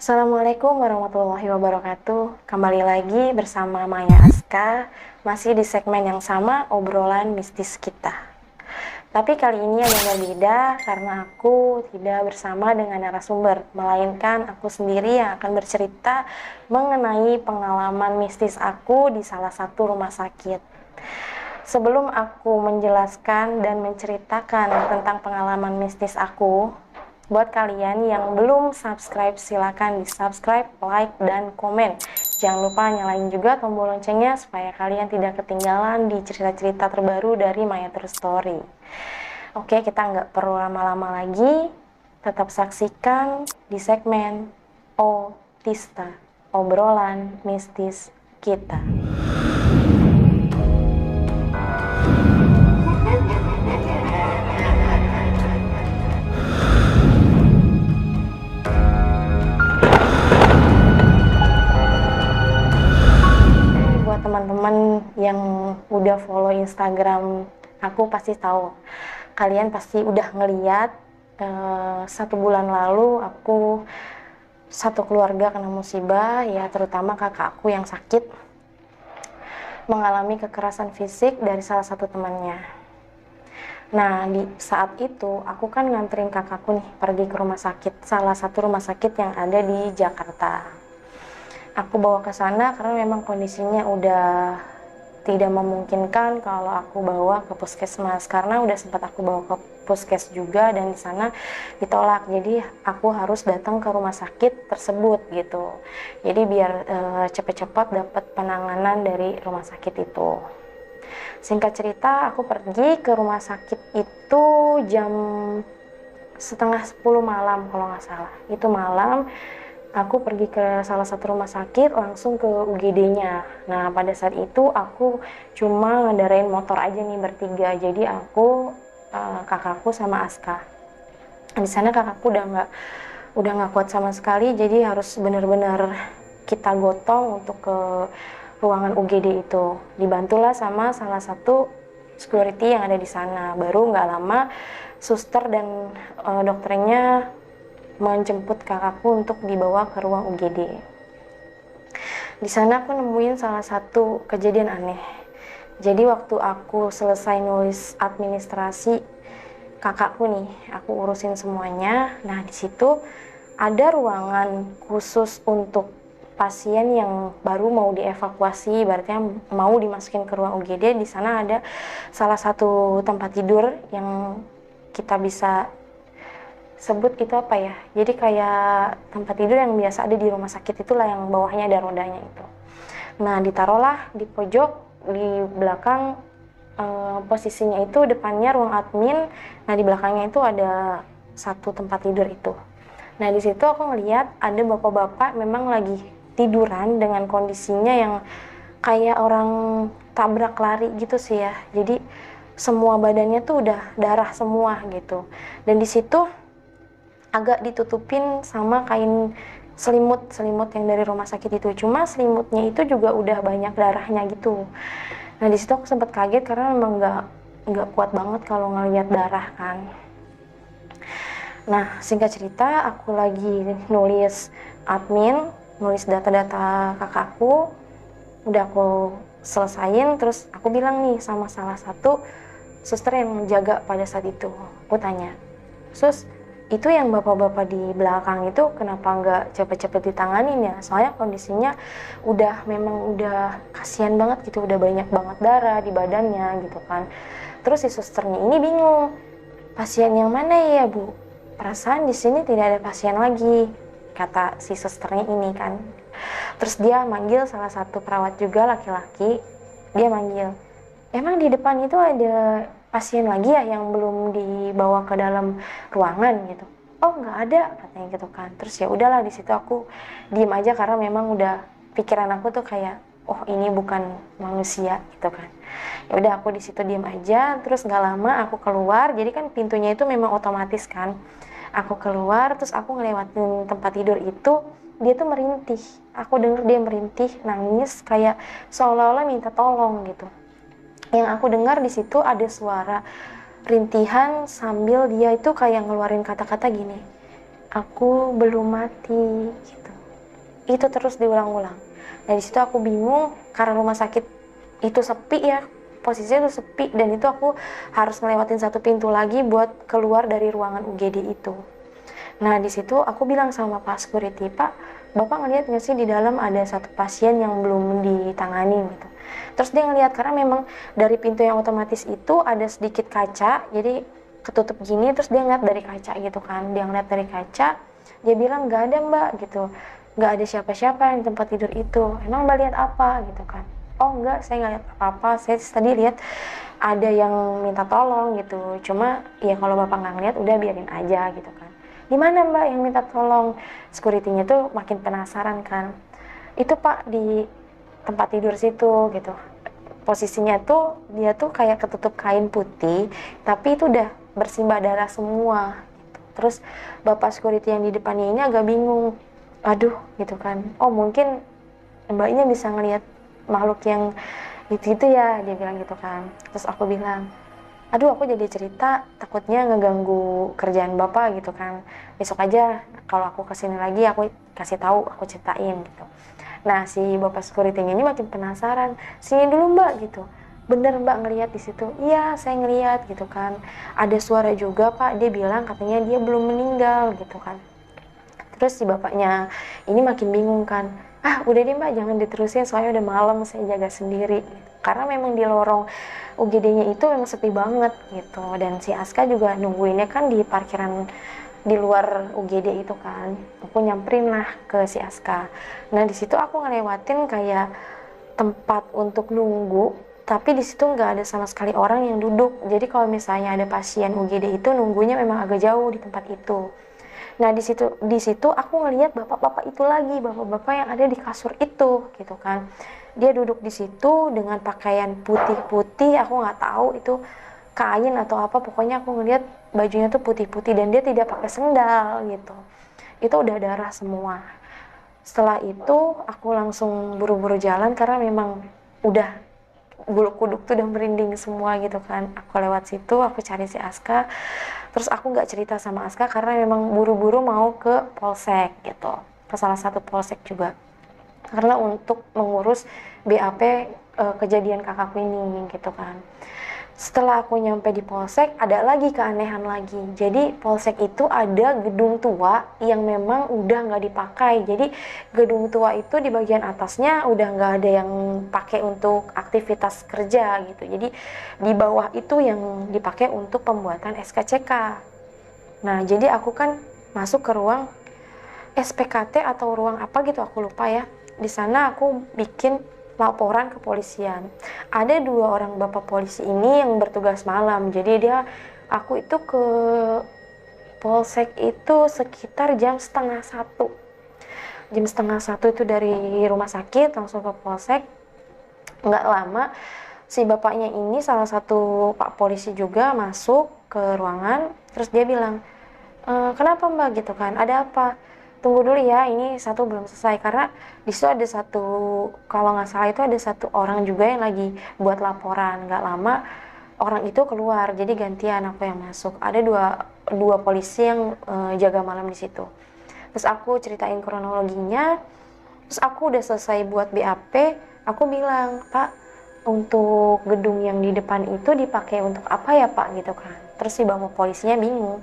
Assalamualaikum warahmatullahi wabarakatuh. Kembali lagi bersama Maya Aska, masih di segmen yang sama, obrolan mistis kita. Tapi kali ini ada yang berbeda karena aku tidak bersama dengan narasumber, melainkan aku sendiri yang akan bercerita mengenai pengalaman mistis aku di salah satu rumah sakit. Sebelum aku menjelaskan dan menceritakan tentang pengalaman mistis aku, buat kalian yang belum subscribe, silakan di subscribe, like, dan komen. Jangan lupa nyalain juga tombol loncengnya supaya kalian tidak ketinggalan di cerita-cerita terbaru dari Maya True Story. Oke, kita nggak perlu lama-lama lagi. Tetap saksikan di segmen Otista, obrolan mistis kita. Buat teman-teman yang udah follow Instagram aku pasti tahu, kalian pasti udah ngeliat 1 bulan lalu aku satu keluarga kena musibah, ya terutama kakak aku yang sakit mengalami kekerasan fisik dari salah satu temannya. Nah, di saat itu aku kan nganterin kakakku nih pergi ke rumah sakit, salah satu rumah sakit yang ada di Jakarta. Aku bawa ke sana karena memang kondisinya udah tidak memungkinkan kalau aku bawa ke puskesmas, karena udah sempat aku bawa ke puskes juga dan di sana ditolak. Jadi aku harus datang ke rumah sakit tersebut gitu. Jadi biar cepet-cepet dapat penanganan dari rumah sakit itu. Singkat cerita, aku pergi ke rumah sakit itu jam setengah 10 malam kalau nggak salah. Itu malam aku pergi ke salah satu rumah sakit langsung ke UGD-nya. Nah, pada saat itu aku cuma ngendarain motor aja nih bertiga. Jadi aku, kakakku sama Aska. Di sana kakakku udah nggak kuat sama sekali. Jadi harus benar-benar kita gotong untuk ke ruangan UGD itu. Dibantulah sama salah satu security yang ada di sana. Baru nggak lama suster dan dokternya menjemput kakakku untuk dibawa ke ruang UGD. Di sana aku nemuin salah satu kejadian aneh. Jadi waktu aku selesai nulis administrasi kakakku nih, aku urusin semuanya. Nah, di situ ada ruangan khusus untuk pasien yang baru mau dievakuasi, berarti mau dimasukin ke ruang UGD. Di sana ada salah satu tempat tidur yang kita bisa sebut itu apa ya, jadi kayak tempat tidur yang biasa ada di rumah sakit itulah, yang bawahnya ada rodanya itu. Nah, ditaruhlah di pojok di belakang, posisinya itu depannya ruang admin. Nah, di belakangnya itu ada satu tempat tidur itu. Nah, di situ aku ngeliat ada bapak-bapak memang lagi tiduran dengan kondisinya yang kayak orang tabrak lari gitu sih ya. Jadi semua badannya tuh udah darah semua gitu. Dan di situ agak ditutupin sama kain selimut yang dari rumah sakit itu. Cuma selimutnya itu juga udah banyak darahnya gitu. Nah, di situ aku sempat kaget karena memang nggak kuat banget kalau ngelihat darah kan. Nah, singkat cerita, aku lagi nulis admin, nulis data-data kakakku. Udah aku selesain, terus aku bilang nih sama salah satu suster yang menjaga pada saat itu. Aku tanya, "Sus, itu yang bapak-bapak di belakang itu kenapa nggak cepet-cepet ditanganin ya? Soalnya kondisinya memang udah kasihan banget gitu, udah banyak banget darah di badannya gitu kan." Terus si susternya ini bingung, "Pasien yang mana ya, Bu? Perasaan di sini tidak ada pasien lagi," kata si susternya ini kan. Terus dia manggil salah satu perawat juga laki-laki, dia manggil, "Emang di depan itu ada pasien lagi ya yang belum dibawa ke dalam ruangan gitu?" "Oh, nggak ada," katanya gitu kan. Terus ya udahlah, di situ aku diem aja karena memang udah pikiran aku tuh kayak, oh ini bukan manusia gitu kan. Ya udah, aku di situ diem aja. Terus nggak lama aku keluar, jadi kan pintunya itu memang otomatis kan. Aku keluar, terus aku ngelewatin tempat tidur itu, dia tuh merintih. Aku denger dia merintih, nangis kayak seolah-olah minta tolong gitu. Yang aku dengar di situ ada suara rintihan sambil dia itu kayak ngeluarin kata-kata gini, aku belum mati gitu. Itu terus diulang-ulang. Nah di situ aku bingung karena rumah sakit itu sepi ya, posisinya itu sepi, dan itu aku harus ngelewatin satu pintu lagi buat keluar dari ruangan UGD itu. Nah di situ aku bilang sama Pak Security, Pak, Bapak ngeliat nggak sih di dalam ada satu pasien yang belum ditangani gitu. Terus dia ngeliat karena memang dari pintu yang otomatis itu ada sedikit kaca, jadi ketutup gini, terus dia ngeliat dari kaca gitu kan. Dia ngeliat dari kaca, dia bilang nggak ada mbak gitu, nggak ada siapa-siapa yang di tempat tidur itu. Emang mbak lihat apa gitu kan? Oh enggak, saya nggak lihat apa-apa, saya tadi lihat ada yang minta tolong gitu. Cuma ya kalau bapak nggak ngeliat udah biarin aja gitu kan. Di mana mbak yang minta tolong? Security-nya tuh makin penasaran kan. Itu pak di tempat tidur situ gitu. Posisinya tuh dia tuh kayak ketutup kain putih, tapi itu udah bersimbah darah semua gitu. Terus bapak security yang di depannya ini agak bingung, aduh gitu kan, oh mungkin mbaknya bisa ngelihat makhluk yang gitu ya, dia bilang gitu kan. Terus aku bilang, aduh aku jadi cerita takutnya ngeganggu kerjaan bapak gitu kan, besok aja kalau aku kesini lagi aku kasih tahu, aku ceritain gitu. Nah si bapak security-nya ini makin penasaran, sini dulu mbak gitu, bener mbak ngelihat di situ? Iya saya ngelihat gitu kan, ada suara juga pak, dia bilang katanya dia belum meninggal gitu kan. Terus si bapaknya ini makin bingung kan, ah udah deh mbak jangan diterusin soalnya udah malam, saya jaga sendiri gitu. Karena memang di lorong UGD-nya itu memang sepi banget gitu, dan si Aska juga nungguinnya kan di parkiran di luar UGD itu kan. Aku nyamperin lah ke si Aska. Nah di situ aku ngelewatin kayak tempat untuk nunggu, tapi di situ nggak ada sama sekali orang yang duduk. Jadi kalau misalnya ada pasien UGD itu nunggunya memang agak jauh di tempat itu. Nah di situ aku ngelihat bapak-bapak itu lagi, bapak-bapak yang ada di kasur itu gitu kan. Dia duduk di situ dengan pakaian putih-putih, aku nggak tahu itu kain atau apa, pokoknya aku ngelihat bajunya tuh putih-putih dan dia tidak pakai sendal gitu. Itu udah darah semua. Setelah itu aku langsung buru-buru jalan karena memang udah bulu kuduk tuh udah merinding semua gitu kan. Aku lewat situ, aku cari si Aska, terus aku nggak cerita sama Aska karena memang buru-buru mau ke polsek gitu, ke salah satu polsek juga, karena untuk mengurus BAP kejadian kakakku ini gitu kan. Setelah aku nyampe di polsek, ada lagi keanehan lagi. Jadi polsek itu ada gedung tua yang memang udah nggak dipakai. Jadi gedung tua itu di bagian atasnya udah nggak ada yang pakai untuk aktivitas kerja gitu. Jadi di bawah itu yang dipakai untuk pembuatan SKCK. Nah jadi aku kan masuk ke ruang SPKT atau ruang apa gitu, aku lupa ya. Di sana aku bikin laporan ke polisian. Ada 2 orang bapak polisi ini yang bertugas malam. Jadi aku itu ke polsek itu sekitar jam setengah 1. Jam setengah 1 itu dari rumah sakit langsung ke polsek. Nggak lama si bapaknya ini, salah satu pak polisi juga masuk ke ruangan. Terus dia bilang, kenapa mbak gitu kan, ada apa? Tunggu dulu ya, ini satu belum selesai, karena di situ ada satu, kalau nggak salah itu ada satu orang juga yang lagi buat laporan. Nggak lama orang itu keluar, jadi gantian aku yang masuk. Ada dua polisi yang jaga malam di situ. Terus aku ceritain kronologinya, terus aku udah selesai buat BAP, aku bilang, Pak, untuk gedung yang di depan itu dipakai untuk apa ya Pak gitu kan. Terus si bapak polisinya bingung,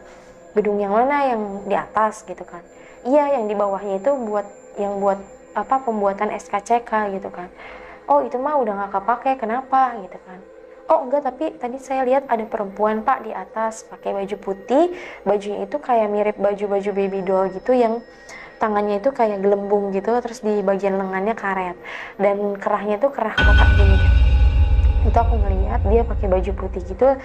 gedung yang mana, yang di atas gitu kan. Iya yang di bawahnya itu buat apa, pembuatan SKCK gitu kan. Oh itu mah udah nggak kepake, kenapa gitu kan. Oh enggak, tapi tadi saya lihat ada perempuan Pak di atas pakai baju putih, bajunya itu kayak mirip baju-baju baby doll gitu, yang tangannya itu kayak gelembung gitu, terus di bagian lengannya karet, dan kerahnya tuh kerah kotak gini. Itu aku ngeliat dia pakai baju putih gitu,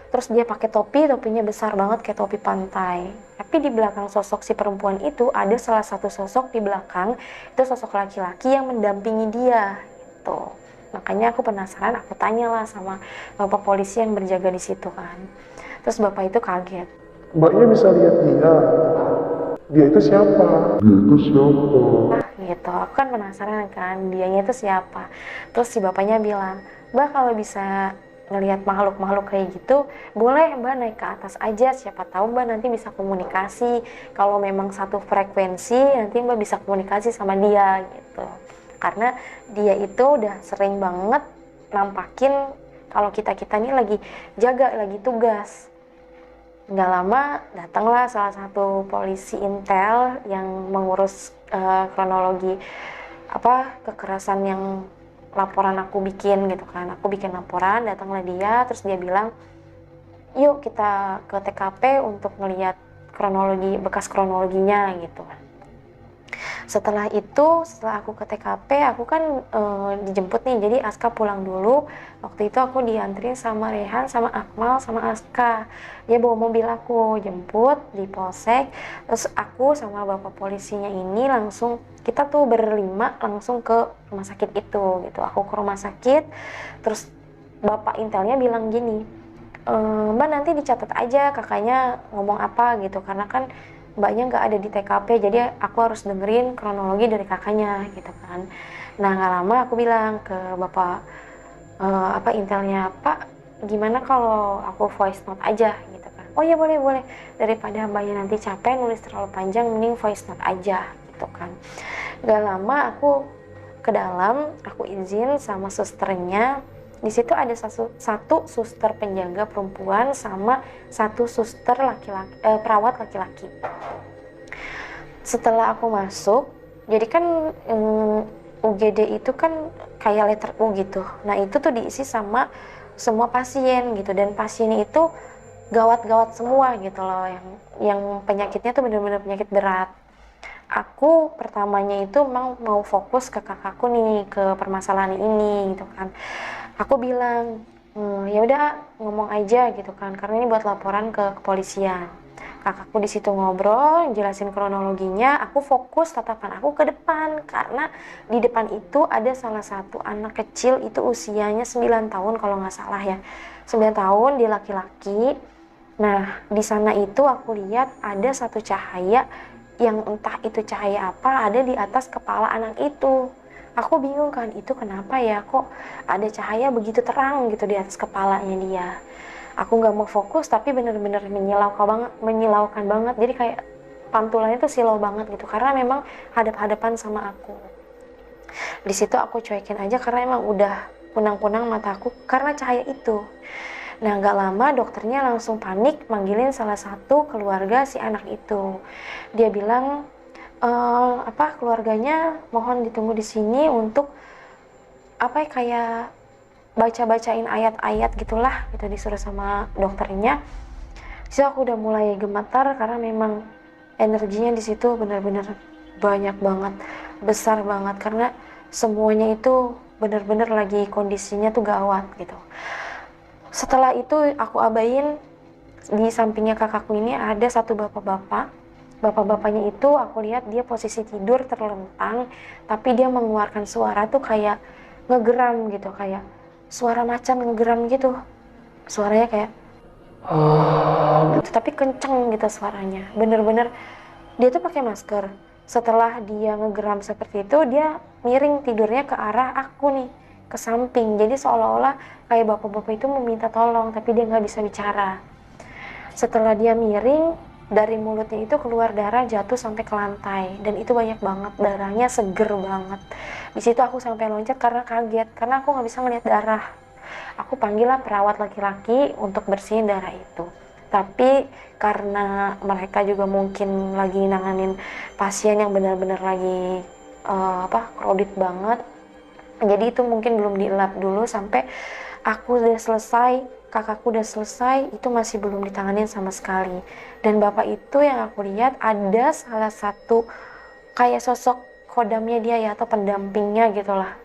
terus dia pakai topinya besar banget kayak topi pantai. Tapi di belakang sosok si perempuan itu ada salah satu sosok di belakang, itu sosok laki-laki yang mendampingi dia gitu. Makanya aku penasaran, aku tanyalah sama bapak polisi yang berjaga di situ kan. Terus bapak itu kaget. Mbaknya bisa lihat dia. Dia itu siapa? Gitu, aku kan penasaran kan, dianya itu siapa. Terus si bapaknya bilang, Mbak kalau bisa ngelihat makhluk-makhluk kayak gitu, boleh Mbak naik ke atas aja, siapa tahu Mbak nanti bisa komunikasi. Kalau memang satu frekuensi, nanti Mbak bisa komunikasi sama dia gitu. Karena dia itu udah sering banget nampakin kalau kita-kita nih lagi jaga, lagi tugas. Nggak lama datanglah salah satu polisi intel yang mengurus kronologi kekerasan yang laporan aku bikin gitu kan. Aku bikin laporan, datanglah dia, terus dia bilang, yuk kita ke TKP untuk ngelihat bekas kronologinya gitu. Setelah aku ke TKP, aku kan dijemput nih, jadi Aska pulang dulu. Waktu itu aku dianterin sama Rehan, sama Akmal, sama Aska. Dia bawa mobil aku, jemput di polsek. Terus aku sama bapak polisinya ini langsung, kita tuh berlima langsung ke rumah sakit itu gitu. Aku ke rumah sakit, terus bapak intelnya bilang gini, Mbak nanti dicatat aja kakaknya ngomong apa gitu, karena kan mbaknya nggak ada di TKP, jadi aku harus dengerin kronologi dari kakaknya gitu kan. Nah nggak lama aku bilang ke bapak intelnya, Pak gimana kalau aku voice note aja gitu kan. Oh ya boleh boleh, daripada mbaknya nanti capek nulis terlalu panjang, mending voice note aja gitu kan. Nggak lama aku ke dalam, aku izin sama susternya. Di situ ada satu suster penjaga perempuan sama satu suster perawat laki-laki. Setelah aku masuk, jadi kan UGD itu kan kayak letter U gitu. Nah itu tuh diisi sama semua pasien gitu, dan pasiennya itu gawat-gawat semua gitu loh, yang penyakitnya tuh bener-bener penyakit berat. Aku pertamanya itu mau fokus ke kakakku nih, ke permasalahan ini gitu kan. Aku bilang, ya udah ngomong aja gitu kan, karena ini buat laporan ke kepolisian. Kakakku di situ ngobrol, jelasin kronologinya. Aku fokus tatapan aku ke depan, karena di depan itu ada salah satu anak kecil, itu usianya 9 tahun kalau nggak salah ya. 9 tahun, dia laki-laki. Nah, di sana itu aku lihat ada satu cahaya yang entah itu cahaya apa ada di atas kepala anak itu. Aku bingung kan, itu kenapa ya, kok ada cahaya begitu terang gitu di atas kepalanya dia. Aku nggak mau fokus, tapi bener-bener menyilaukan banget. Jadi kayak pantulannya tuh silau banget gitu, karena memang hadap-hadapan sama aku. Di situ aku cuekin aja karena emang udah punang-punang mataku karena cahaya itu. Nah nggak lama dokternya langsung panik manggilin salah satu keluarga si anak itu. Dia bilang, keluarganya mohon ditunggu di sini untuk kayak baca-bacain ayat-ayat gitulah gitu, disuruh sama dokternya. Jadi aku udah mulai gemetar karena memang energinya di situ benar-benar banyak banget, besar banget, karena semuanya itu benar-benar lagi kondisinya tuh gawat gitu. Setelah itu aku abain, di sampingnya kakakku ini ada satu bapak-bapak. Bapak-bapaknya itu aku lihat dia posisi tidur terlentang, tapi dia mengeluarkan suara tuh kayak ngegeram gitu, kayak suara macan ngegeram gitu. Suaranya kayak gitu, tapi kenceng gitu suaranya. Bener-bener dia tuh pakai masker. Setelah dia ngegeram seperti itu, dia miring tidurnya ke arah aku nih, ke samping. Jadi seolah-olah kayak bapak-bapak itu meminta tolong, tapi dia nggak bisa bicara. Setelah dia miring, dari mulutnya itu keluar darah jatuh sampai ke lantai, dan itu banyak banget darahnya, seger banget. Di situ aku sampai loncat karena kaget, karena aku nggak bisa ngeliat darah. Aku panggil lah perawat laki-laki untuk bersihin darah itu. Tapi karena mereka juga mungkin lagi nanganin pasien yang benar-benar lagi crowded banget, jadi itu mungkin belum dielap dulu sampai aku udah selesai, kakakku udah selesai, itu masih belum ditanganin sama sekali. Dan bapak itu yang aku lihat ada salah satu kayak sosok kodamnya dia ya, atau pendampingnya gitulah.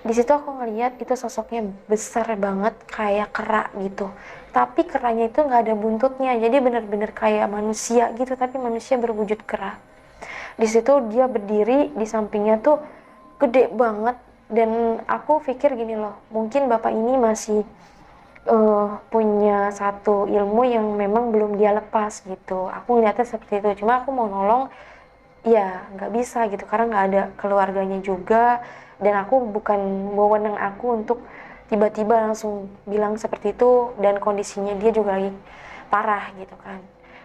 Di situ aku ngeliat itu sosoknya besar banget kayak kera gitu, tapi keranya itu nggak ada buntutnya, jadi bener-bener kayak manusia gitu, tapi manusia berwujud kera. Di situ dia berdiri, di sampingnya tuh gede banget, dan aku pikir gini loh, mungkin bapak ini masih punya satu ilmu yang memang belum dia lepas gitu. Aku ngeliatnya seperti itu, cuma aku mau nolong ya nggak bisa gitu, karena nggak ada keluarganya juga, dan aku bukan wewenang aku untuk tiba-tiba langsung bilang seperti itu, dan kondisinya dia juga lagi parah gitu kan.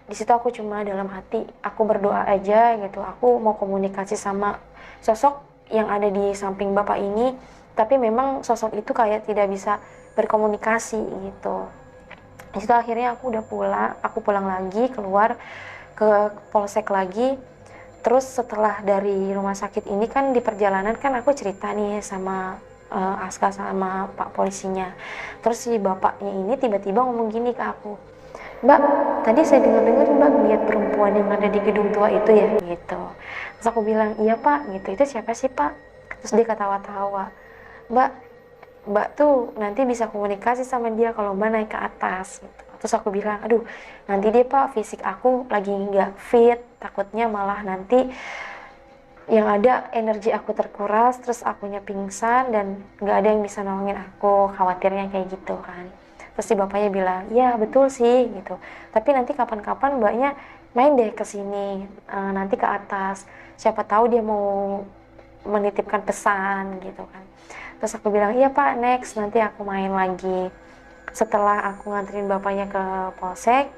Di situ aku cuma dalam hati aku berdoa aja gitu, aku mau komunikasi sama sosok yang ada di samping bapak ini, tapi memang sosok itu kayak tidak bisa berkomunikasi gitu. Di situ akhirnya aku pulang lagi keluar ke polsek lagi. Terus setelah dari rumah sakit ini kan di perjalanan kan aku cerita nih sama Aska sama pak polisinya. Terus si bapaknya ini tiba-tiba ngomong gini ke aku, "Mbak, tadi saya dengar-dengar Mbak lihat perempuan yang ada di gedung tua itu ya?" gitu. Terus aku bilang, "Iya Pak," gitu. "Itu siapa sih Pak?" Terus dia ketawa-tawa, "Mbak, Mbak tuh nanti bisa komunikasi sama dia kalau Mbak naik ke atas," gitu. Terus aku bilang, "Aduh, nanti deh Pak, fisik aku lagi nggak fit, takutnya malah nanti yang ada energi aku terkuras, terus akunya pingsan dan nggak ada yang bisa nolongin aku, khawatirnya kayak gitu kan." Terus si bapaknya bilang, "Ya betul sih," gitu. "Tapi nanti kapan-kapan Mbaknya main deh ke sini, nanti ke atas. Siapa tahu dia mau menitipkan pesan," gitu kan. Terus aku bilang, "Iya Pak, next, nanti aku main lagi." Setelah aku nganterin bapaknya ke polsek,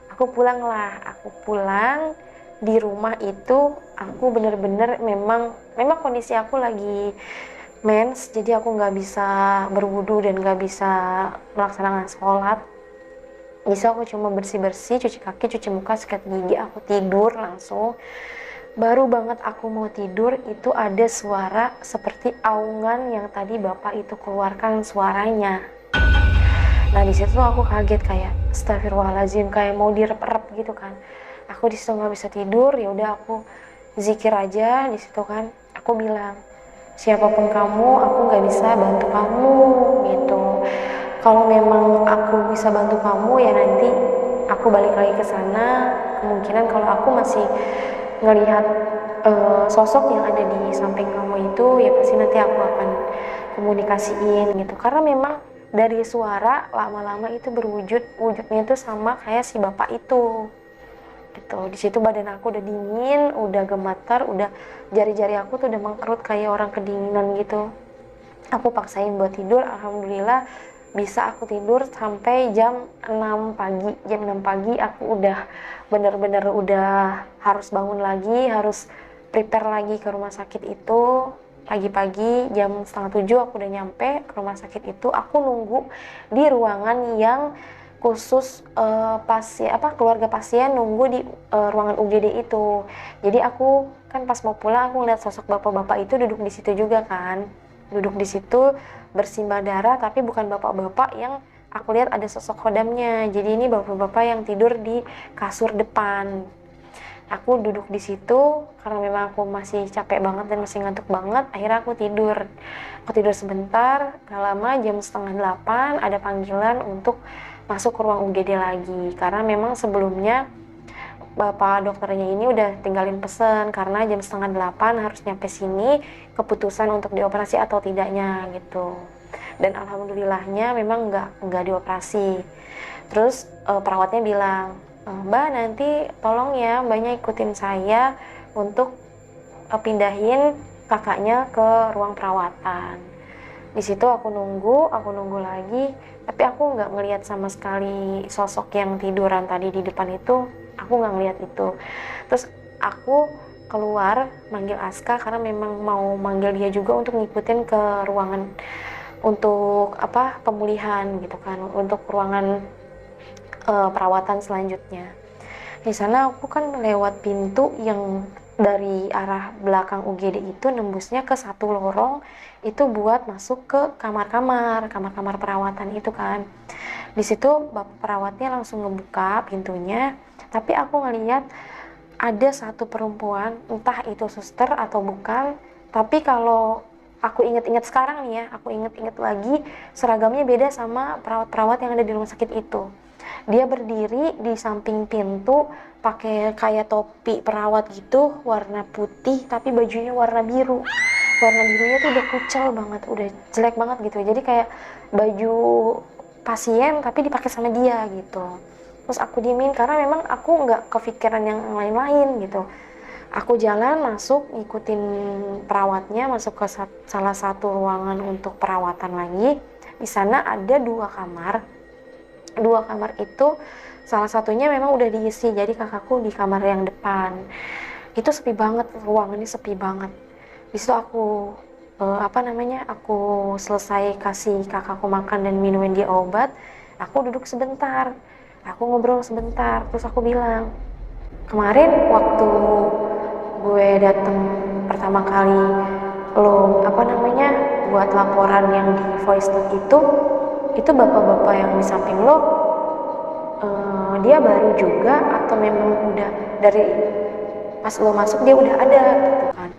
aku pulang di rumah itu. Aku bener-bener memang kondisi aku lagi mens, jadi aku nggak bisa berwudu dan nggak bisa melaksanakan sholat. Jadi aku cuma bersih-bersih, cuci kaki, cuci muka, sikat gigi, aku tidur langsung. Baru banget aku mau tidur itu ada suara seperti aungan yang tadi bapak itu keluarkan suaranya. Nah di situ aku kaget kayak astagfirullahaladzim, kayak mau direp-rep gitu kan. Aku di situ nggak bisa tidur, ya udah aku zikir aja di situ kan. Aku bilang, "Siapapun kamu, aku nggak bisa bantu kamu," gitu. "Kalau memang aku bisa bantu kamu ya nanti aku balik lagi ke sana. Kemungkinan kalau aku masih ngelihat sosok yang ada di samping kamu itu, ya pasti nanti aku akan komunikasiin," gitu. Karena memang dari suara lama-lama itu wujudnya itu sama kayak si bapak itu gitu. Di situ badan aku udah dingin, udah gemetar, udah jari-jari aku tuh udah mengkerut kayak orang kedinginan gitu. Aku paksain buat tidur, alhamdulillah bisa aku tidur sampai jam 6 pagi. Jam 6 pagi aku udah bener-bener udah harus bangun lagi, harus prepare lagi ke rumah sakit itu. Pagi-pagi jam setengah 7 aku udah nyampe ke rumah sakit itu. Aku nunggu di ruangan yang khusus keluarga pasien nunggu di ruangan UGD itu. Jadi aku kan pas mau pulang aku ngeliat sosok bapak-bapak itu duduk di situ juga kan. Duduk di situ bersimbah darah, tapi bukan bapak-bapak yang aku lihat ada sosok khodamnya. Jadi ini bapak-bapak yang tidur di kasur depan. Aku duduk di situ karena memang aku masih capek banget dan masih ngantuk banget. Akhirnya aku tidur. Aku tidur sebentar, gak lama jam setengah 8 ada panggilan untuk masuk ke ruang UGD lagi. Karena memang sebelumnya bapak dokternya ini udah tinggalin pesen karena jam setengah 8 harus nyampe sini, keputusan untuk dioperasi atau tidaknya gitu. Dan alhamdulillahnya memang nggak dioperasi. Terus perawatnya bilang, "Mbak nanti tolong ya mbaknya ikutin saya untuk pindahin kakaknya ke ruang perawatan." Di situ aku nunggu lagi, tapi aku nggak ngelihat sama sekali sosok yang tiduran tadi di depan itu. Aku nggak ngelihat itu. Terus aku keluar manggil Aska karena memang mau manggil dia juga untuk ngikutin ke ruangan untuk pemulihan gitu kan, untuk ruangan perawatan selanjutnya. Di sana aku kan lewat pintu yang dari arah belakang UGD itu nembusnya ke satu lorong itu buat masuk ke kamar-kamar perawatan itu kan. Di situ bapak perawatnya langsung ngebuka pintunya, tapi aku ngelihat ada satu perempuan, entah itu suster atau bukan, tapi kalau aku inget-inget sekarang nih ya, aku inget-inget lagi seragamnya beda sama perawat-perawat yang ada di rumah sakit itu. Dia berdiri di samping pintu pakai kayak topi perawat gitu warna putih tapi bajunya warna biru. Warna birunya tuh udah kucel banget, udah jelek banget gitu. Jadi kayak baju pasien tapi dipakai sama dia gitu. Terus aku diemin karena memang aku nggak kepikiran yang lain-lain gitu. Aku jalan masuk ngikutin perawatnya masuk ke salah satu ruangan untuk perawatan lagi. Di sana ada 2 kamar. 2 kamar itu salah satunya memang udah diisi, jadi kakakku di kamar yang depan. Itu sepi banget, ruangannya sepi banget. Di situ aku aku selesai kasih kakakku makan dan minumin dia obat. Aku duduk sebentar, aku ngobrol sebentar, terus aku bilang, kemarin waktu gue datang pertama kali lo buat laporan yang di voice note itu bapak-bapak yang di samping lo dia baru juga atau memang udah dari pas lo masuk dia udah ada gitu kan.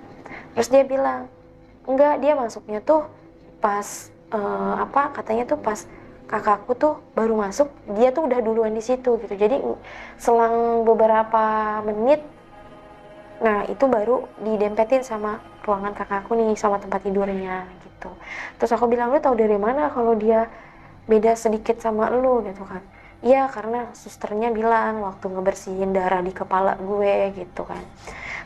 Terus dia bilang enggak, dia masuknya tuh pas katanya tuh pas kakakku tuh baru masuk, dia tuh udah duluan di situ gitu. Jadi selang beberapa menit, nah itu baru didempetin sama ruangan kakakku nih, sama tempat tidurnya gitu. Terus aku bilang, lu tahu dari mana kalau dia beda sedikit sama lu gitu kan? Iya, karena susternya bilang waktu ngebersihin darah di kepala gue gitu kan.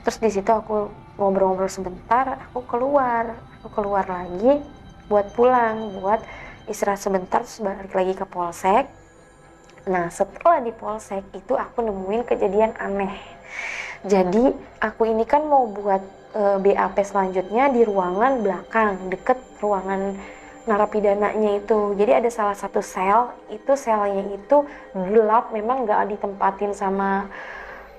Terus di situ aku ngobrol-ngobrol sebentar, aku keluar lagi buat pulang, buat istirahat sebentar, terus balik lagi ke polsek. Nah setelah di polsek itu aku nemuin kejadian aneh. Jadi aku ini kan mau buat BAP selanjutnya di ruangan belakang, deket ruangan narapidananya itu. Jadi ada salah satu sel, itu selnya itu gelap, memang nggak ditempatin sama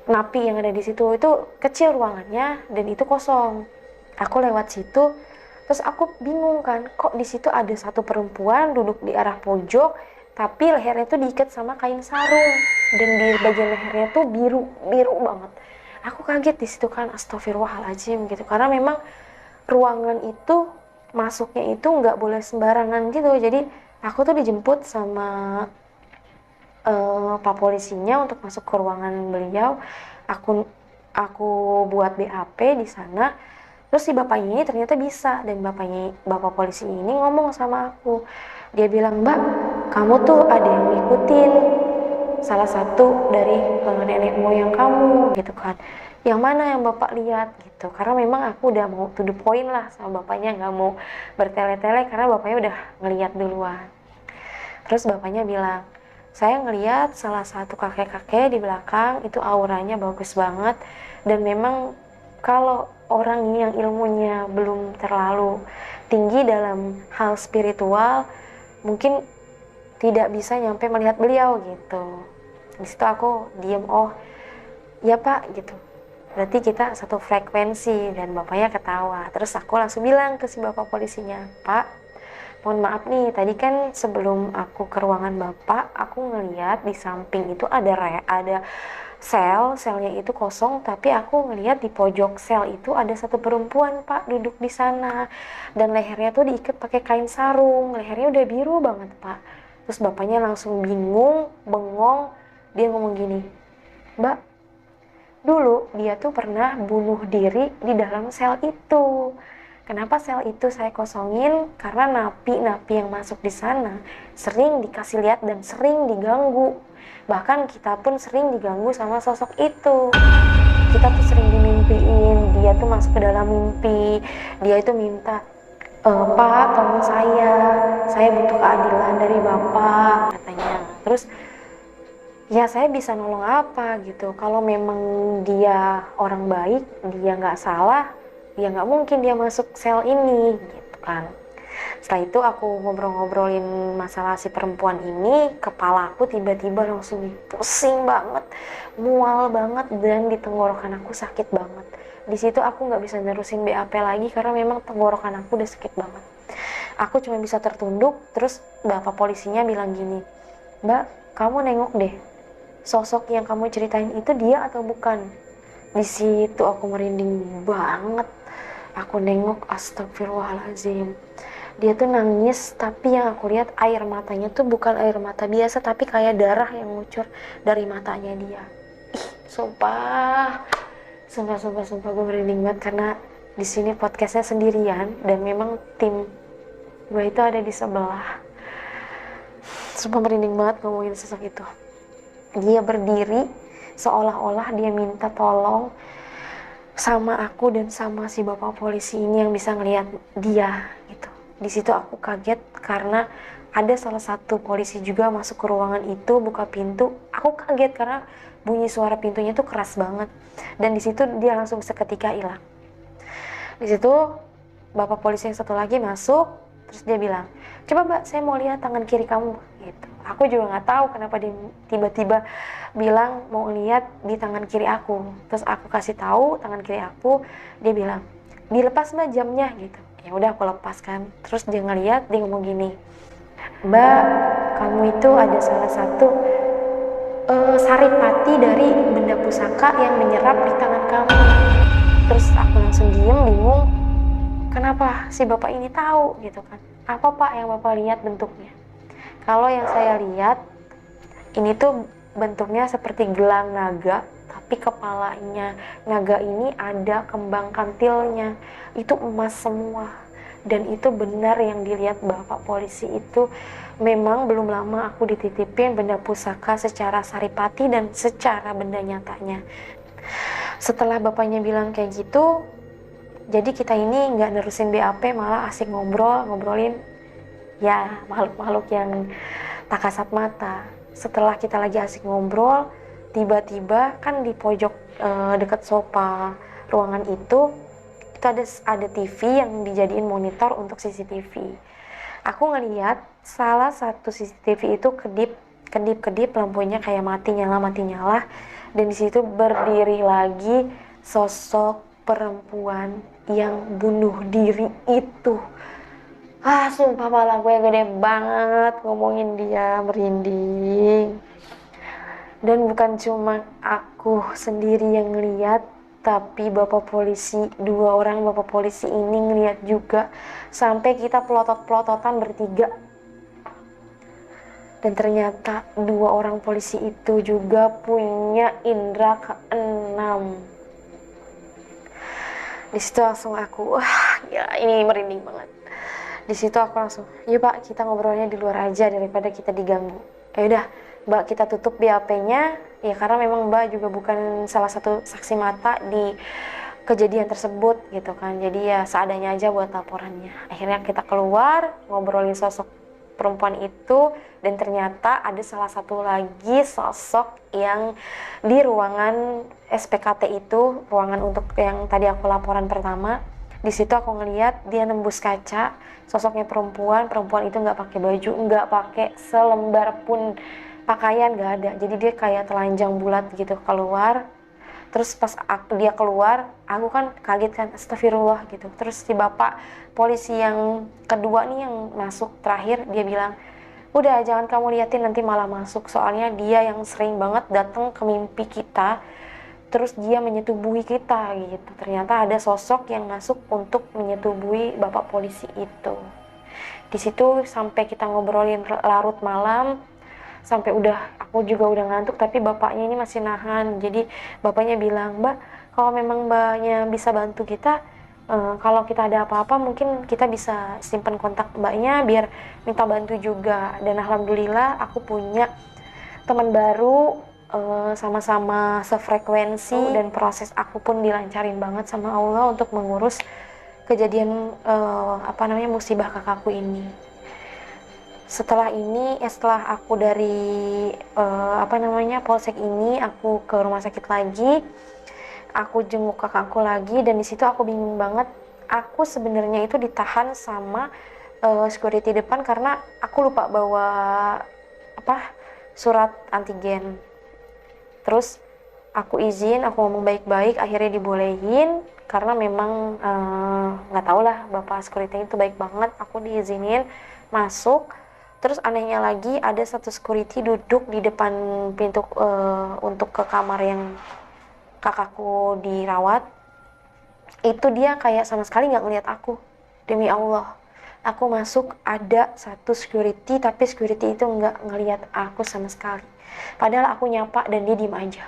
napi yang ada di situ. Itu kecil ruangannya dan itu kosong. Aku lewat situ, terus aku bingung kan, kok di situ ada satu perempuan duduk di arah pojok, tapi lehernya tuh diikat sama kain sarung dan di bagian lehernya tuh biru banget. Aku kaget di situ kan, astagfirullahaladzim gitu, karena memang ruangan itu masuknya itu nggak boleh sembarangan gitu. Jadi aku tuh dijemput sama pak polisinya untuk masuk ke ruangan beliau. Aku buat BAP di sana. Terus si bapaknya ini ternyata bisa, dan bapak polisi ini ngomong sama aku. Dia bilang, "Mbak, kamu tuh ada yang ngikutin salah satu dari nenek moyang kamu gitu kan." Yang mana yang bapak lihat gitu, karena memang aku udah mau to the point lah sama bapaknya, nggak mau bertele-tele karena bapaknya udah ngeliat duluan. Terus bapaknya bilang, saya ngeliat salah satu kakek-kakek di belakang itu auranya bagus banget, dan memang kalau orang yang ilmunya belum terlalu tinggi dalam hal spiritual mungkin tidak bisa nyampe melihat beliau gitu. Di situ aku diem, oh ya pak gitu, berarti kita satu frekuensi, dan bapaknya ketawa. Terus aku langsung bilang ke si bapak polisinya, Pak, mohon maaf nih, tadi kan sebelum aku ke ruangan bapak, aku ngeliat di samping itu ada selnya itu kosong, tapi aku ngeliat di pojok sel itu ada satu perempuan pak duduk di sana, dan lehernya tuh diikat pakai kain sarung, lehernya udah biru banget pak. Terus bapaknya langsung bingung, bengong, dia ngomong gini, Mbak, dulu dia tuh pernah bunuh diri di dalam sel itu. Kenapa sel itu saya kosongin? Karena napi-napi yang masuk di sana sering dikasih lihat dan sering diganggu. Bahkan kita pun sering diganggu sama sosok itu. Kita tuh sering dimimpiin, dia tuh masuk ke dalam mimpi. Dia itu minta, Pak, tolong saya butuh keadilan dari Bapak, katanya. Terus ya saya bisa nolong apa gitu, kalau memang dia orang baik, dia nggak salah, ya nggak mungkin dia masuk sel ini gitu kan. Setelah itu aku ngobrol-ngobrolin masalah si perempuan ini, kepala aku tiba-tiba langsung pusing banget, mual banget, dan di tenggorokan aku sakit banget. Di situ aku nggak bisa nerusin BAP lagi karena memang tenggorokan aku udah sakit banget. Aku cuma bisa tertunduk. Terus bapak polisinya bilang gini, Mbak, kamu nengok deh, sosok yang kamu ceritain itu dia atau bukan? Di situ aku merinding banget. Aku nengok, astagfirullahaladzim. Dia tuh nangis, tapi yang aku lihat air matanya tuh bukan air mata biasa, tapi kayak darah yang ngucur dari matanya dia. Ih, sumpah gue merinding banget karena di sini podcastnya sendirian dan memang tim gue itu ada di sebelah. Sumpah merinding banget ngomongin sosok itu. Dia berdiri seolah-olah dia minta tolong sama aku dan sama si bapak polisi ini yang bisa ngelihat dia gitu. Di situ aku kaget karena ada salah satu polisi juga masuk ke ruangan itu, buka pintu. Aku kaget karena bunyi suara pintunya tuh keras banget. Dan di situ dia langsung seketika hilang. Di situ bapak polisi yang satu lagi masuk, terus dia bilang, coba mbak, saya mau lihat tangan kiri kamu gitu. Aku juga nggak tahu kenapa dia tiba-tiba bilang mau lihat di tangan kiri aku. Terus aku kasih tahu tangan kiri aku, dia bilang dilepas mbak jamnya gitu. Ya udah aku lepaskan. Terus dia ngeliat, dia ngomong gini, mbak, kamu itu ada salah satu saripati dari benda pusaka yang menyerap di tangan kamu. Terus aku langsung diem, bingung, kenapa si bapak ini tahu gitu kan? Apa pak yang bapak lihat bentuknya? Kalau yang saya lihat, ini tuh bentuknya seperti gelang naga, tapi kepalanya naga ini ada kembang kantilnya. Itu emas semua. Dan itu benar yang dilihat bapak polisi itu. Memang belum lama aku dititipin benda pusaka secara saripati dan secara benda nyatanya. Setelah bapaknya bilang kayak gitu, jadi kita ini nggak nerusin BAP, malah asik ngobrolin ya makhluk-makhluk yang tak kasat mata. Setelah kita lagi asik ngobrol, tiba-tiba kan di pojok dekat sofa ruangan itu ada TV yang dijadiin monitor untuk CCTV. Aku ngeliat salah satu CCTV itu kedip lampunya kayak mati nyala, dan di situ berdiri lagi sosok perempuan yang bunuh diri itu. Sumpah malah gue gede banget ngomongin dia, merinding. Dan bukan cuma aku sendiri yang ngeliat, tapi dua orang bapak polisi ini ngeliat juga. Sampai kita pelotot-pelototan bertiga. Dan ternyata dua orang polisi itu juga punya indera keenam. Di situ langsung aku, gila, ini merinding banget. Di situ aku langsung, yuk pak, kita ngobrolnya di luar aja daripada kita diganggu. Ya udah, mbak, kita tutup BAP-nya ya, karena memang mbak juga bukan salah satu saksi mata di kejadian tersebut gitu kan. Jadi ya seadanya aja buat laporannya. Akhirnya kita keluar ngobrolin sosok perempuan itu, dan ternyata ada salah satu lagi sosok yang di ruangan SPKT itu, ruangan untuk yang tadi aku laporan pertama. Di situ aku ngeliat dia nembus kaca, sosoknya perempuan itu nggak pakai baju, nggak pakai selembar pun pakaian, nggak ada. Jadi dia kayak telanjang bulat gitu keluar. Terus pas dia keluar, aku kan kaget kan, astagfirullah gitu. Terus si bapak polisi yang kedua nih yang masuk terakhir, dia bilang, udah jangan kamu liatin, nanti malah masuk. Soalnya dia yang sering banget datang ke mimpi kita, terus dia menyetubuhi kita gitu. Ternyata ada sosok yang masuk untuk menyetubuhi bapak polisi itu. Di situ sampai kita ngobrolin larut malam, sampai aku juga udah ngantuk, tapi bapaknya ini masih nahan. Jadi bapaknya bilang, mbak, kalau memang mbaknya bisa bantu kita, kalau kita ada apa-apa mungkin kita bisa simpan kontak mbaknya biar minta bantu juga. Dan alhamdulillah aku punya teman baru, sama-sama sefrekuensi, dan proses aku pun dilancarin banget sama Allah untuk mengurus kejadian musibah kakakku ini. Setelah aku dari polsek ini, aku ke rumah sakit lagi, aku jenguk kakakku lagi, dan di situ aku bingung banget. Aku sebenarnya itu ditahan sama security depan karena aku lupa bawa surat antigen. Terus aku izin, aku ngomong baik-baik, akhirnya dibolehin karena memang nggak tau lah, bapak security itu baik banget. Aku diizinin masuk. Terus anehnya lagi, ada satu security duduk di depan pintu untuk ke kamar yang kakakku dirawat. Itu dia kayak sama sekali nggak ngeliat aku. Demi Allah, aku masuk, ada satu security, tapi security itu nggak ngeliat aku sama sekali. Padahal aku nyapa dan dia diem aja.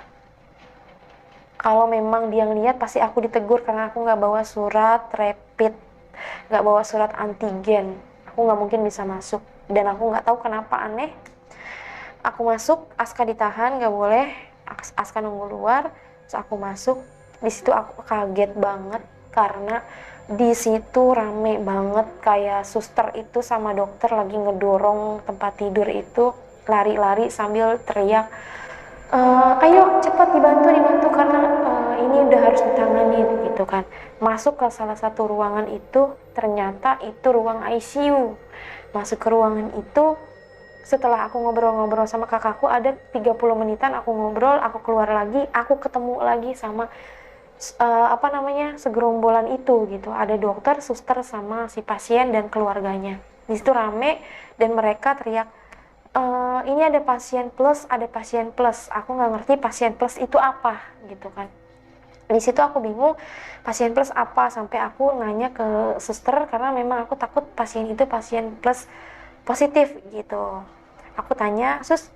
Kalau memang dia ngeliat, pasti aku ditegur karena aku nggak bawa surat rapid, nggak bawa surat antigen. Aku nggak mungkin bisa masuk. Dan aku nggak tahu kenapa aneh. Aku masuk, Aska ditahan, nggak boleh. Aska nunggu luar, terus aku masuk. Di situ aku kaget banget karena Di situ rame banget, kayak suster itu sama dokter lagi ngedorong tempat tidur itu, lari-lari sambil teriak, ayo cepat dibantu dibantu karena ini udah harus ditangani gitu kan. Masuk ke salah satu ruangan itu, ternyata itu ruang ICU. Masuk ke ruangan itu, setelah aku ngobrol-ngobrol sama kakakku, ada 30 menitan aku ngobrol, aku keluar lagi, aku ketemu lagi sama segerombolan itu gitu. Ada dokter, suster sama si pasien dan keluarganya. Di situ rame dan mereka teriak, ini ada pasien plus, ada pasien plus. Aku nggak ngerti pasien plus itu apa gitu kan. Di situ aku bingung pasien plus apa, sampai aku nanya ke suster karena memang aku takut pasien itu pasien plus positif gitu. Aku tanya, sus,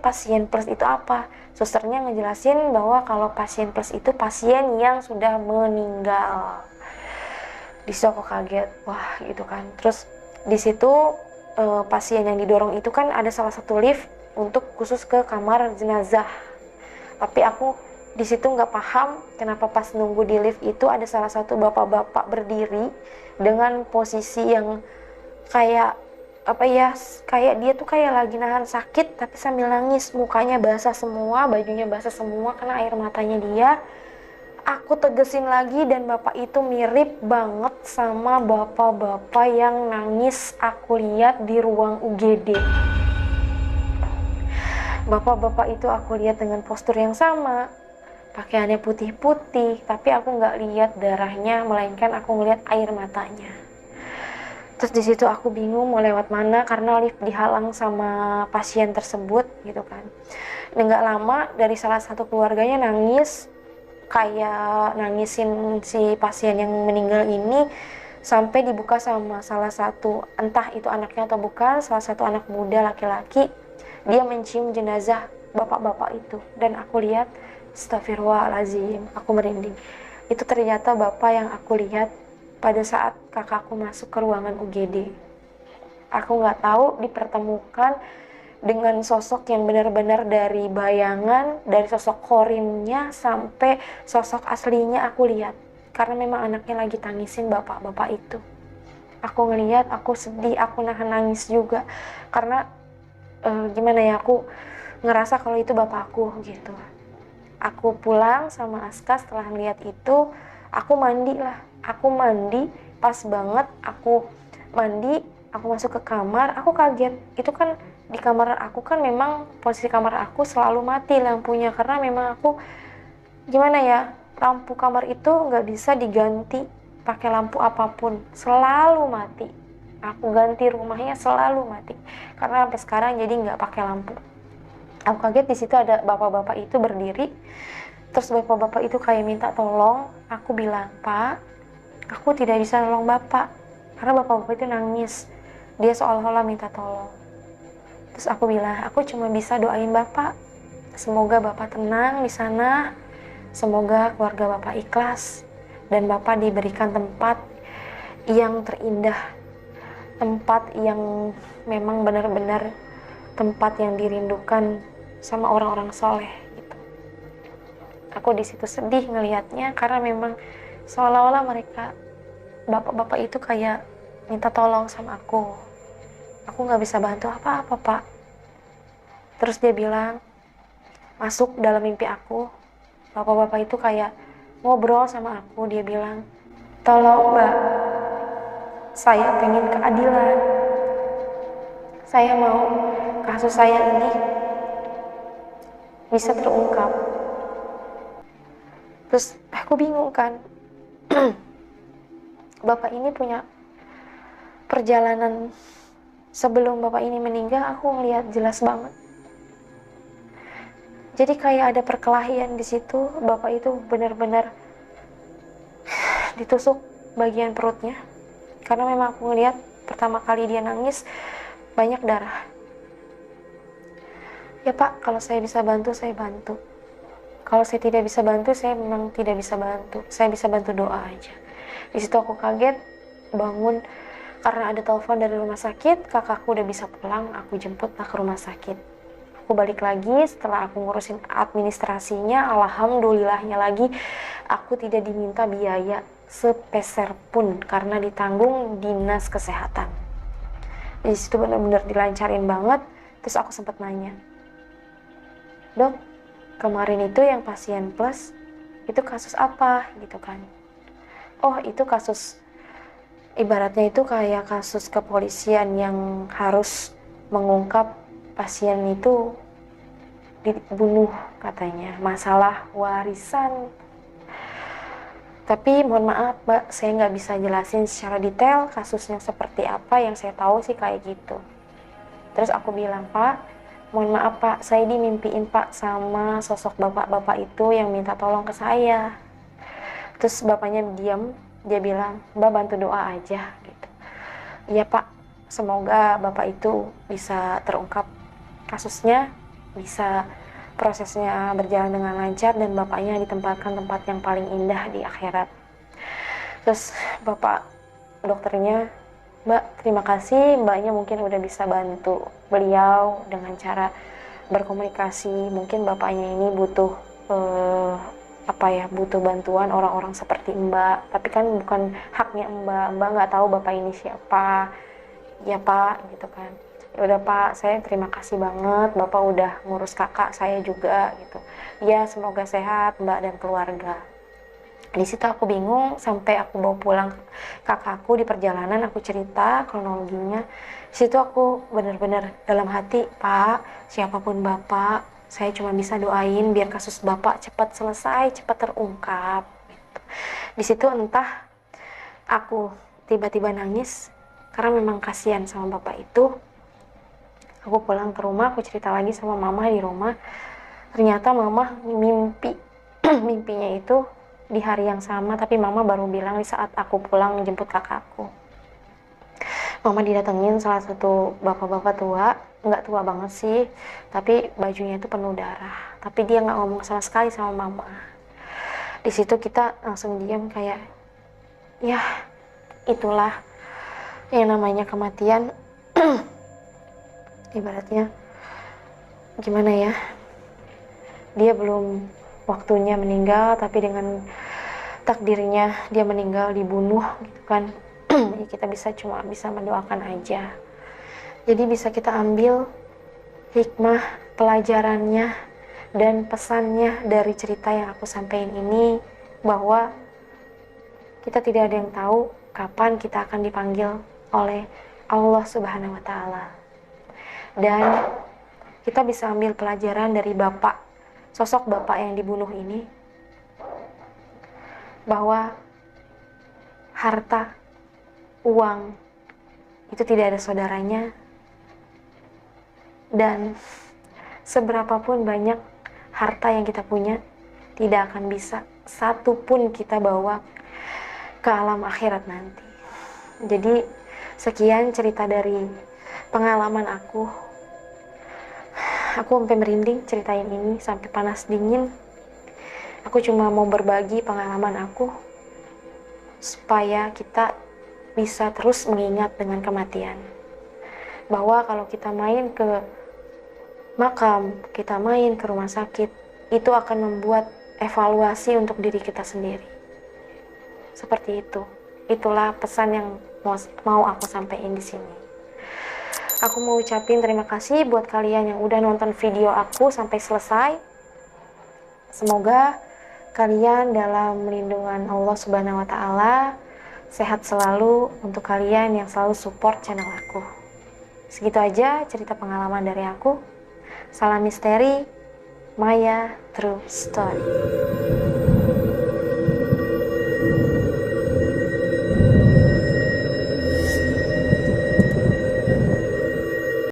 pasien plus itu apa? Susternya ngejelasin bahwa kalau pasien plus itu pasien yang sudah meninggal. Di situ aku kaget, wah gitu kan. Terus di situ pasien yang didorong itu kan ada salah satu lift untuk khusus ke kamar jenazah. Tapi aku di situ nggak paham kenapa pas nunggu di lift itu ada salah satu bapak-bapak berdiri dengan posisi yang kayak kayak dia tuh kayak lagi nahan sakit tapi sambil nangis, mukanya basah semua, bajunya basah semua karena air matanya dia. Aku tegesin lagi dan bapak itu mirip banget sama bapak-bapak yang nangis aku lihat di ruang UGD. Bapak-bapak itu aku lihat dengan postur yang sama, pakaiannya putih-putih, tapi aku nggak lihat darahnya, melainkan aku ngeliat air matanya. Terus di situ aku bingung mau lewat mana karena lift dihalang sama pasien tersebut gitu kan. Dan nggak lama dari salah satu keluarganya nangis, kayak nangisin si pasien yang meninggal ini, sampai dibuka sama salah satu, entah itu anaknya atau bukan, salah satu anak muda laki-laki. Dia mencium jenazah bapak-bapak itu dan aku lihat, astagfirullahaladzim, aku merinding. Itu ternyata bapak yang aku lihat pada saat kakakku masuk ke ruangan UGD. Aku nggak tahu dipertemukan dengan sosok yang benar-benar dari bayangan, dari sosok korinnya sampai sosok aslinya aku lihat. Karena memang anaknya lagi tangisin bapak-bapak itu. Aku ngelihat, aku sedih, aku nahan nangis juga. Karena gimana ya, aku ngerasa kalau itu bapakku gitu. Aku pulang sama Aska setelah ngeliat itu, aku mandi lah. Aku mandi, pas banget aku mandi, aku masuk ke kamar, aku kaget. Itu kan di kamar aku kan memang posisi kamar aku selalu mati lampunya karena memang aku gimana ya, lampu kamar itu nggak bisa diganti pakai lampu apapun, selalu mati. Aku ganti rumahnya selalu mati karena sampai sekarang jadi nggak pakai lampu. Aku kaget di situ ada bapak-bapak itu berdiri. Terus bapak-bapak itu kayak minta tolong. Aku bilang, Pak, aku tidak bisa nolong bapak karena bapak-bapak itu nangis. Dia seolah-olah minta tolong. Terus aku bilang, aku cuma bisa doain bapak, semoga bapak tenang di sana, semoga keluarga bapak ikhlas dan bapak diberikan tempat yang terindah, tempat yang memang benar-benar tempat yang dirindukan sama orang-orang soleh gitu. Aku di situ sedih ngelihatnya karena memang seolah-olah mereka, bapak-bapak itu kayak minta tolong sama aku. Aku nggak bisa bantu apa-apa, Pak. Terus dia bilang, masuk dalam mimpi aku, bapak-bapak itu kayak ngobrol sama aku. Dia bilang, tolong Mbak, saya pengen keadilan. Saya mau kasus saya ini bisa terungkap. Terus aku bingung kan, bapak ini punya perjalanan sebelum bapak ini meninggal, aku ngeliat jelas banget. Jadi kayak ada perkelahian di situ. Bapak itu benar-benar ditusuk bagian perutnya. Karena memang aku ngeliat pertama kali dia nangis banyak darah. Ya Pak, kalau saya bisa bantu, saya bantu. Kalau saya tidak bisa bantu, saya memang tidak bisa bantu. Saya bisa bantu doa aja. Di situ aku kaget, bangun karena ada telepon dari rumah sakit. Kakakku udah bisa pulang, aku jemputlah ke rumah sakit. Aku balik lagi setelah aku ngurusin administrasinya. Alhamdulillahnya lagi aku tidak diminta biaya sepeser pun karena ditanggung dinas kesehatan. Di situ benar-benar dilancarin banget. Terus aku sempat nanya, "Dok, kemarin itu yang pasien plus itu kasus apa?" gitu kan. "Oh, itu kasus, ibaratnya itu kayak kasus kepolisian yang harus mengungkap pasien itu dibunuh," katanya, "masalah warisan. Tapi mohon maaf Mbak, saya nggak bisa jelasin secara detail kasusnya seperti apa, yang saya tahu sih kayak gitu." Terus aku bilang, "Pak, mohon maaf Pak, saya dimimpiin Pak sama sosok bapak-bapak itu yang minta tolong ke saya." Terus bapaknya diam, dia bilang, "Mbak bantu doa aja," gitu. "Iya Pak, semoga bapak itu bisa terungkap kasusnya, bisa prosesnya berjalan dengan lancar dan bapaknya ditempatkan tempat yang paling indah di akhirat." Terus bapak dokternya, "Mbak, terima kasih, Mbaknya mungkin udah bisa bantu beliau dengan cara berkomunikasi. Mungkin bapaknya ini butuh butuh bantuan orang-orang seperti Mbak. Tapi kan bukan haknya Mbak. Mbak nggak tahu bapak ini siapa." "Ya Pak," gitu kan. "Ya udah Pak, saya terima kasih banget. Bapak udah ngurus kakak saya juga," gitu. "Ya, semoga sehat Mbak dan keluarga." Di situ aku bingung sampai aku bawa pulang kakakku. Di perjalanan aku cerita kronologinya. Di situ aku benar-benar dalam hati, "Pak, siapapun Bapak, saya cuma bisa doain biar kasus Bapak cepat selesai, cepat terungkap." Gitu. Di situ entah aku tiba-tiba nangis karena memang kasihan sama Bapak itu. Aku pulang ke rumah, aku cerita lagi sama Mama di rumah. Ternyata Mama mimpi mimpinya itu di hari yang sama, tapi Mama baru bilang di saat aku pulang menjemput kakakku. Mama didatengin salah satu bapak-bapak tua, nggak tua banget sih, tapi bajunya itu penuh darah. Tapi dia nggak ngomong sama sekali sama Mama. Di situ kita langsung diam kayak, ya itulah yang namanya kematian. Ibaratnya gimana ya, dia belum waktunya meninggal, tapi dengan takdirnya dia meninggal dibunuh gitu kan. Ya kita cuma bisa mendoakan aja. Jadi bisa kita ambil hikmah, pelajarannya dan pesannya dari cerita yang aku sampaikan ini, bahwa kita tidak ada yang tahu kapan kita akan dipanggil oleh Allah Subhanahu wa Ta'ala. Dan kita bisa ambil pelajaran dari sosok bapak yang dibunuh ini, bahwa harta, uang itu tidak ada saudaranya, dan seberapapun banyak harta yang kita punya tidak akan bisa satu pun kita bawa ke alam akhirat nanti. Jadi sekian cerita dari pengalaman aku sampai merinding ceritain ini, sampai panas dingin. Aku cuma mau berbagi pengalaman aku supaya kita bisa terus mengingat dengan kematian, bahwa kalau kita main ke makam, kita main ke rumah sakit, itu akan membuat evaluasi untuk diri kita sendiri. Seperti itu. Itulah pesan yang mau aku sampaikan di sini. Aku mau ucapin terima kasih buat kalian yang udah nonton video aku sampai selesai. Semoga kalian dalam lindungan Allah Subhanahu wa Ta'ala, sehat selalu untuk kalian yang selalu support channel aku. Segitu aja cerita pengalaman dari aku. Salam misteri, Maya True Story.